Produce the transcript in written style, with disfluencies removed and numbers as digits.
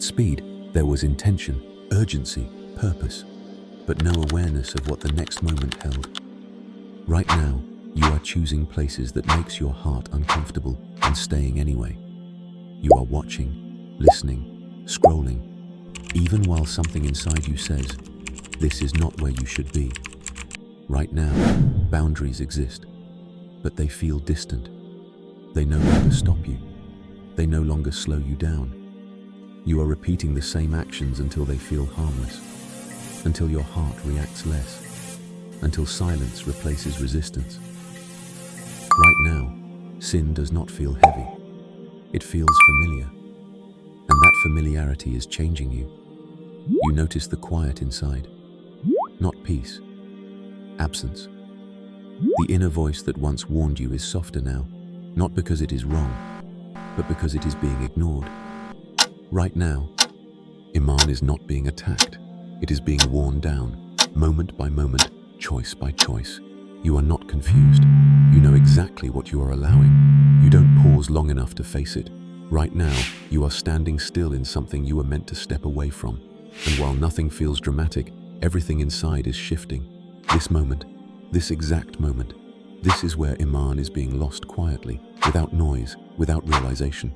speed, there was intention, urgency, purpose, but no awareness of what the next moment held. Right now, you are choosing places that makes your heart uncomfortable and staying anyway. You are watching, listening, scrolling, even while something inside you says, this is not where you should be. Right now, boundaries exist, but they feel distant. They no longer stop you. They no longer slow you down. You are repeating the same actions until they feel harmless, until your heart reacts less, until silence replaces resistance. Right now, sin does not feel heavy. It feels familiar, and that familiarity is changing you. You notice the quiet inside, not peace, absence. The inner voice that once warned you is softer now, not because it is wrong, but because it is being ignored. Right now, Iman is not being attacked. It is being worn down, moment by moment, choice by choice. You are not confused. You know exactly what you are allowing. You don't pause long enough to face it. Right now, you are standing still in something you were meant to step away from. And while nothing feels dramatic, everything inside is shifting. This moment, this exact moment, this is where Iman is being lost quietly, without noise, without realization.